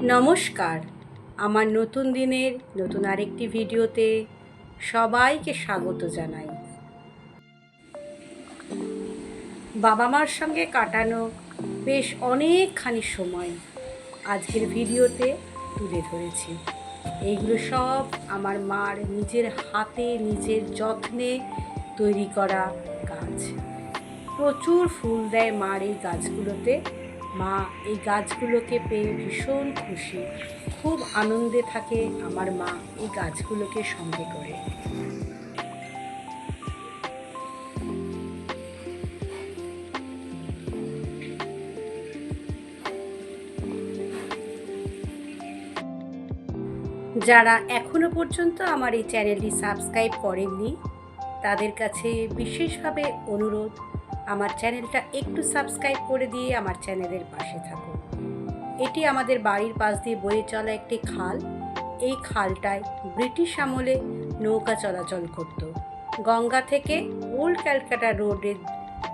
নমস্কার, আমার নতুন দিনের নতুন আরেকটি ভিডিওতে সবাইকে স্বাগত জানাই। বাবা মার সঙ্গে কাটানো বেশ অনেকখানি সময় আজকের ভিডিওতে তুলে ধরেছি। এইগুলো সব আমার মার নিজের হাতে নিজের যত্নে তৈরি করা গাছ। প্রচুর ফুল দেয় মার এই গাছগুলোতে। মা এই গাছগুলোকে পেয়ে ভীষণ খুশি, খুব আনন্দে থাকে আমার মা এই গাছগুলোকে সঙ্গে করে। যারা এখনো পর্যন্ত আমার এই চ্যানেলটি সাবস্ক্রাইব করেননি তাদের কাছে বিশেষভাবে অনুরোধ, আমার চ্যানেলটা একটু সাবস্ক্রাইব করে দিয়ে আমার চ্যানেলের পাশে থাকুন। এটি আমাদের বাড়ির পাশ দিয়ে বয়ে চলা একটি খাল। এই খালটায় ব্রিটিশ আমলে নৌকা চলাচল করত। গঙ্গা থেকে ওল্ড ক্যালকাটা রোডের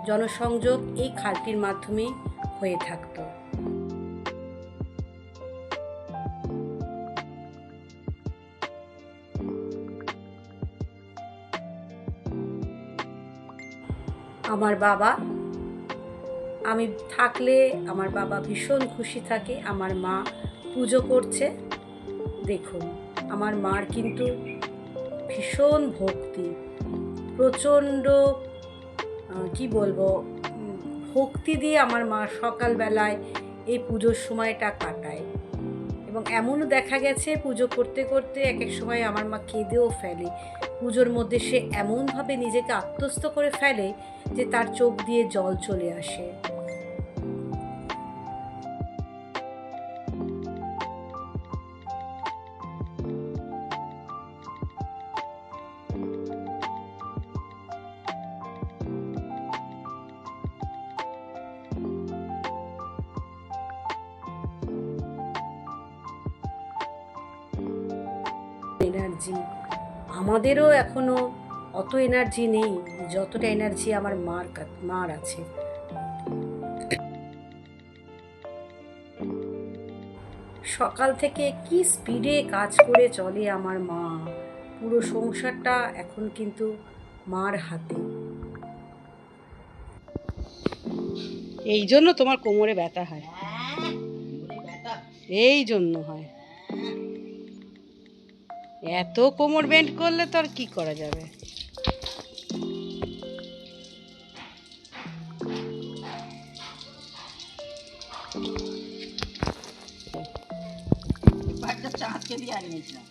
জনসংযোগ এই খালটির মাধ্যমেই হয়ে থাকত। আমার বাবা, আমি থাকলে আমার বাবা ভীষণ খুশি থাকে। আমার মা পুজো করছে, দেখুন আমার মার কিন্তু ভীষণ ভক্তি, প্রচণ্ড কি বলবো, ভক্তি দিয়ে আমার মা সকালবেলায় এই পুজোর সময়টা কাটায়। এবং এমনও দেখা গেছে পুজো করতে করতে এক এক সময় আমার মা কেঁদেও ফেলে। পুজোর মধ্যে সে এমনভাবে নিজেকে আত্মস্থ করে ফেলে যে তার চোখ দিয়ে জল চলে আসে। এনার্জি আমাদেরও এখনো অত এনার্জি নেই যতটা এনার্জি আমার মার আছে। সকাল থেকে কি স্পিডে কাজ করে চলে আমার মা, পুরো সংসারটা এখন কিন্তু মার হাতে। এই জন্য তোমার কোমরে ব্যথা হয়, এই জন্য হয়। এত কোমর বেন্ড করলে তো আর কি করা যাবে। চাঁদকে দিয়ে আনিয়েছিলাম।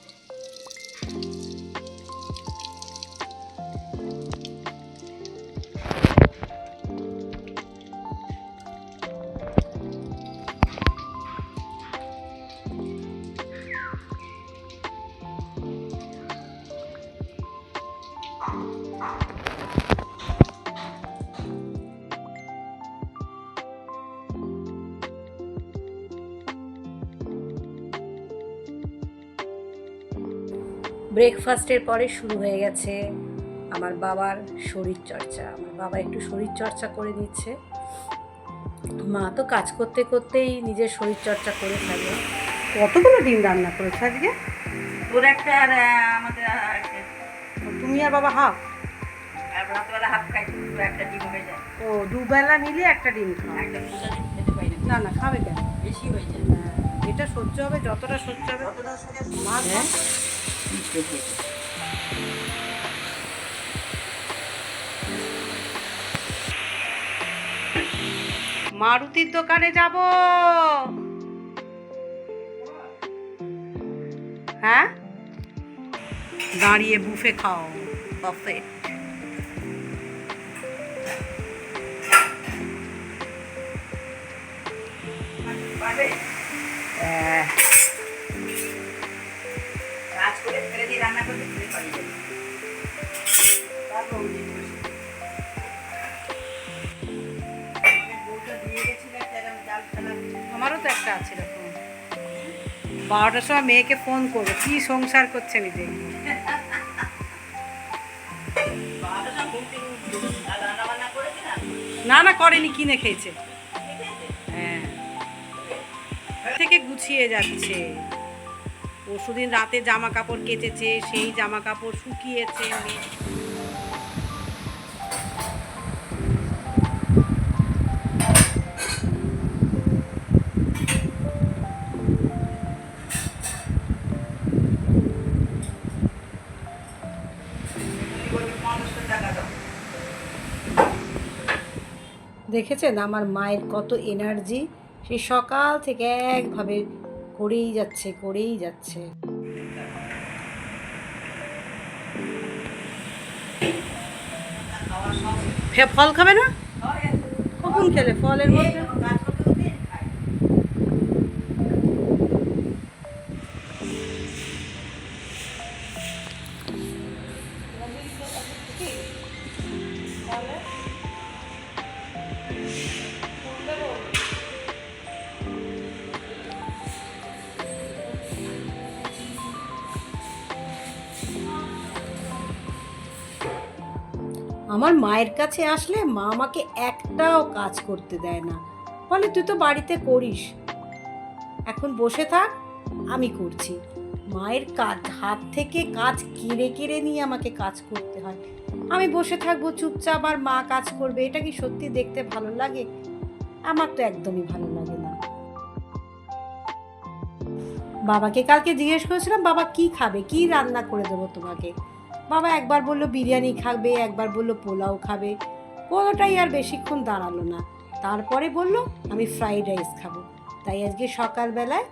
ব্রেকফাস্টের পরে শুরু হয়ে গেছে আমার বাবার শরীরচর্চা। আমার বাবা একটু শরীরচর্চা করে নিচ্ছে। মা তো কাজ করতে করতেই নিজের শরীরচর্চা করে থাকে। কতগুলো ডিম রান্না করেছে আজকে? তোর একটা আর আমাদের তুমি আর বাবা হাফ, আর রাতবেলা হাফ খাই, একটা ডিম হয়ে যায়। ও দুবেলা মিলে একটা ডিম খাও? একটা দুটো ডিম খেতে পাই না। না খাবে কেন, বেশি হয়ে যায়। এটা সহ্য হবে, যতটা সহ্য হবে ততটা। মারুতির দোকানে যাব। হ্যাঁ, দাঁড়িয়ে বুফে খাও, বাফে। কাজ করে ফেলে দিয়ে রান্না করতে ফেলে পারি। আমারও তো একটা আছে এরকম। 12টার সময় মেয়েকে ফোন করবো, কি সংসার করছে নিজে। না করেনি, কিনে খেয়েছে। হ্যাঁ, থেকে থেকে গুছিয়ে যাচ্ছে। পরশুদিন রাতে জামা কাপড় কেচেছে, সেই জামা কাপড় শুকিয়েছে। দেখেছেন আমার মায়ের কত এনার্জি, সেই সকাল থেকে একভাবে করেই যাচ্ছে। ফল খাবে না? কখন খেলে ফলের মধ্যে? আমার মায়ের কাছে আসলে মা আমাকে একটাও কাজ করতে দেয় না, বলে তুই তো বাড়িতে করিস, এখন বসে থাক, আমি করছি। মায়ের হাত থেকে কাজ কেড়ে কেড়ে নিয়ে আমাকে কাজ করতে হয়। আমি বসে থাকবো চুপচাপ আর মা কাজ করবে, এটা কি সত্যি দেখতে ভালো লাগে? আমার তো একদমই ভালো লাগে না। বাবাকে কালকে জিজ্ঞেস করেছিলাম, বাবা কি খাবে, কি রান্না করে দেবো তোমাকে? বাবা একবার বললো বিরিয়ানি খাবে, একবার বললো পোলাও খাবে, কোনোটাই আর বেশিক্ষণ দাঁড়ালো না। তারপরে বলল আমি ফ্রাইড রাইস খাবো। তাই আজকে সকালবেলায়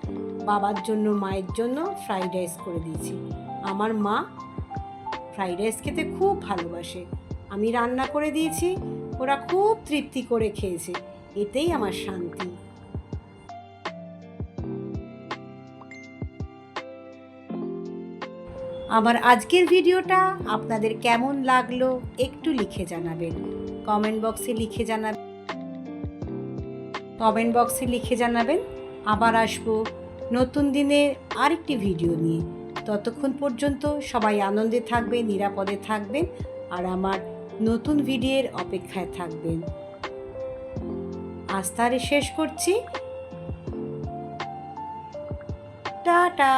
বাবার জন্য মায়ের জন্য ফ্রাইড রাইস করে দিয়েছি। আমার মা ফ্রাইড রাইস খেতে খুব ভালোবাসে, আমি রান্না করে দিয়েছি, ওরা খুব তৃপ্তি করে খেয়েছে, এতেই আমার শান্তি। আমার আজকের ভিডিওটা আপনাদের কেমন লাগলো একটু লিখে জানাবেন, কমেন্ট বক্সে লিখে জানাবেন। আবার আসবো নতুন দিনে আরেকটি ভিডিও নিয়ে। ততক্ষণ পর্যন্ত সবাই আনন্দে থাকবেন, নিরাপদে থাকবেন, আর আমার নতুন ভিডিওর অপেক্ষায় থাকবেন। আজ তাহলে শেষ করছি, টাটা।